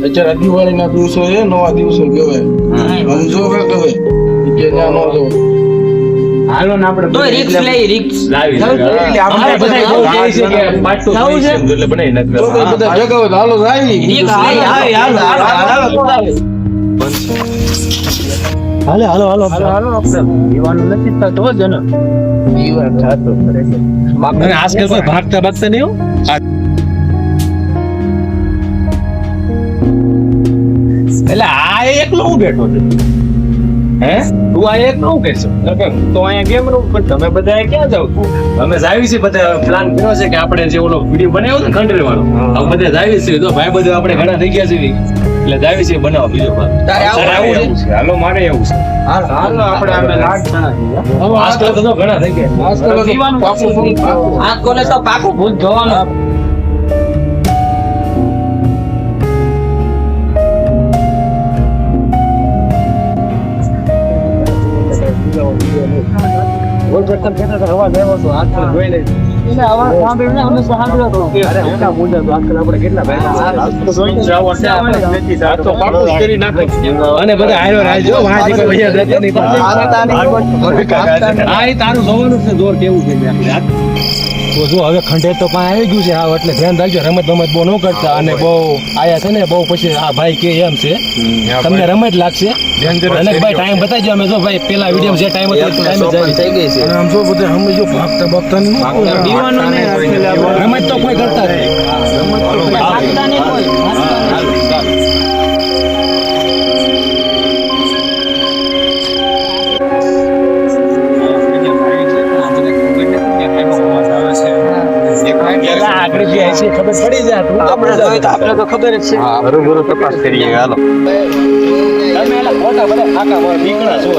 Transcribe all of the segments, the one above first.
અત્યારે દિવાળી ના દિવસો છે, નવા દિવસો કહેવાય. સમજો કે કહેવાય કે ત્યાં નો દો. હાલો ને આપણે તો રિક્સ લઈ રિક્સ લાવી આપણે બધા બહુ કહે છે કે પાટો છે એટલે બનાવી નાખ. તો બધા ભેગા હોય તો હાલો આવી. રિક્સ લઈ હાલો હાલો આપણે દીવાનું નથી થતો જ ને. દીવાન થતો કરે છે. અને આજકાલ કોઈ ભાગતા નહીં હો. એટલે આ એકલો હું બેઠો છું. હે તું આ એક નું કહેશો તો અહીંયા કેમ રહું? પણ તમે બધા ક્યાં જાવ? અમે જાવી છે બધા પ્લાન કર્યો છે કે આપણે જે ઓલો વિડીયો બનાવ્યો ને ખંડેર વાળો હવે બધા જાવી છે. તો ભાઈ બધા આપણે ઘણા થઈ ગયા છે એટલે જાવી છે બનાવો બીજો ભાગ. તારે આવું છે? હાલો મારે એવું છે. હાલો આપણે આમે લાડ જણા છીએ. આજકાલ તો ઘણા થઈ ગયા. આજકાલ દીવાનું પાકું આ કોલે તો પાકું ભૂત જોવાનું. અને બધા હારો રાજ્યો તારું જોવાનું છે જોર કેવું છે. તો જો હવે ખંડેર તો પાસે આવી ગયું છે હા, એટલે ધ્યાન રાખજો. રમત બહુ ન કરતા અને બહુ આયા છે ને બહુ પછી આ ભાઈ કે એમ છે તમને રમત લાગશે. અને ભાઈ ટાઈમ બતાવજો. અમે જો ભાઈ પેલા વિડીયો જે ટાઈમ હતો ટાઈમ થઈ ગઈ છે. અને આમ જો બધા સમજો ભાગતા રમત તો કોઈ કરતા નહીં. આગળ જે છે ખબર પડી જાય આપણે તો ખબર જ છે. બરોબર તપાસ કરીએ હાલો. તમે એલા ફોટા બધા ખાકા માં નીકળા છો એ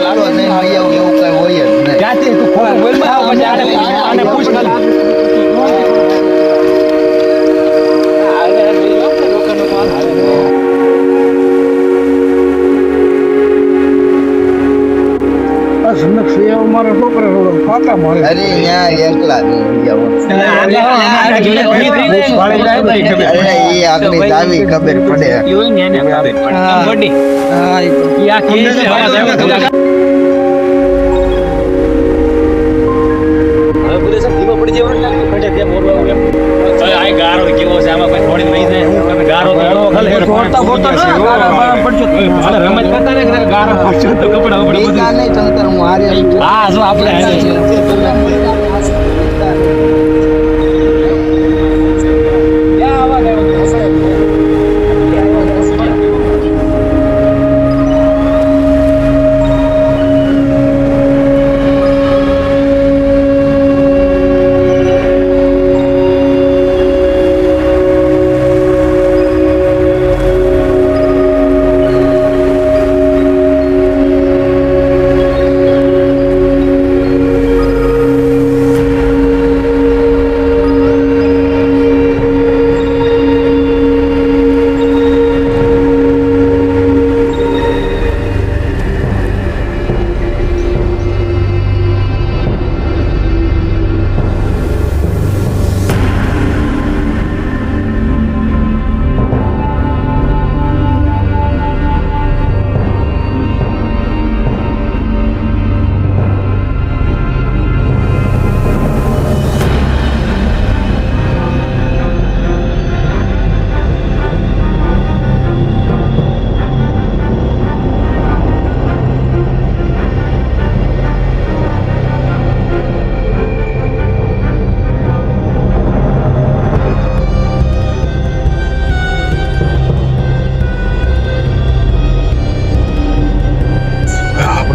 લાડો નહીં હોય એવું કઈ હોય જ નહીં. જાતે તું ફોન બોલ માં આવ પછી આને પૂછ ખાલી. મારા છોકરા ફાકા મારે. અરે ન્યા એકલા નહીં ખબર પડે. ગારો કેવો છે આમાં કોઈ થોડી વહી જાય. તમે ગારો રમત કરતા ને ગારો પડશો તો કપડા હા જો આપણે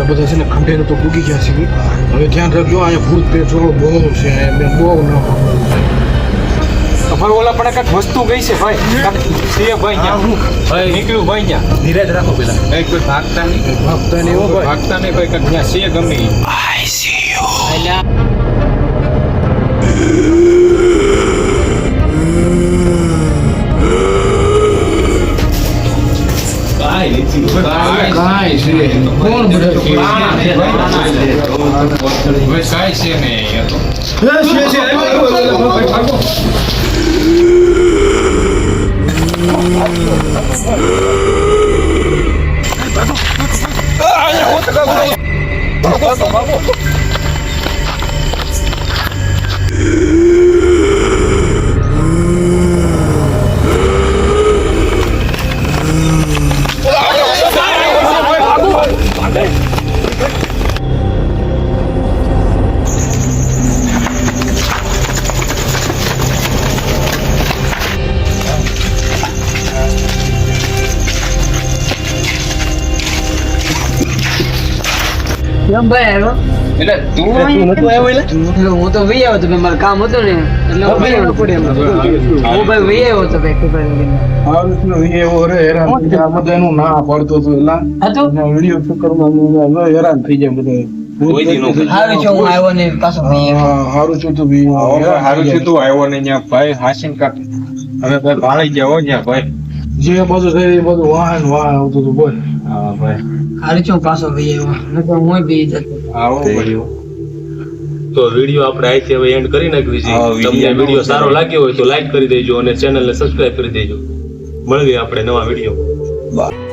બધા છે ને ખંડેર તો પૂગી ગયા છે. હવે ધ્યાન રાખજો અહીંયા ભૂત પેટ્રોલ બહુ છે. બહુ ના ભાઈ ઓલા પણ કાંઈક વસ્તુ ગઈ છે ભાઈ છે ભાઈ ત્યાં ભાઈ નીકળ્યું ભાઈ ત્યાં ધીરજ રાખો પેલા કોઈ ભાગતા નહીં ભાગતા નહીં હો ભાઈ. ભાગતા નહીં ભાઈ કાંઈક ત્યાં છે ગમે ઈ. કાંઈ નથી. કાંઈ છે કોણ બધા છે? ભાઈ કાંઈ છે ને અહીંયા તો. કેમ ભાઈ આવ્યો? એટલે તું નતું આવ્યો એટલે? એટલે હું તો વહી આવ્યો હતો ભાઈ, મારે કામ હતું ને એટલે હું વહી આવ્યો હતો. હું ભાઈ વહી આવ્યો હતો ભાઈ ખબર નહીં. હારું થયું એ એવો રે હેરાન થઈ જાય. આ બધાનું ના પડતો હતો એલા. હતું? વિડીયો ચક્કરમાં હું હેરાન થઈ જાય બધા. કોઈ દી નો કરે. સારું છે હું આવ્યો ને પાછો વહી આવ્યો. હા, હારું છું તું બી. સારું છે તું આવ્યો ને ત્યાં ભાઈ હાસીન કાઢ હવે ભાઈ ભાળી ગયા હો ત્યાં ભાઈ જે બધું થઈ એ બધું વાહન આવતું હતું બોલ. હા ભાઈ સારું છે હું પાછો વહી આવ્યો. નકર હું બી જતો. આવો ભાઈ તો વિડીયો આપણે અહીંથી હવે એન્ડ કરી નાખવી છે. હા, તમને વિડીયો સારો લાગ્યો હોય તો લાઈક કરી દેજો અને ચેનલને સબસ્ક્રાઇબ કરી દેજો. મળીએ આપણે નવા વિડીયો.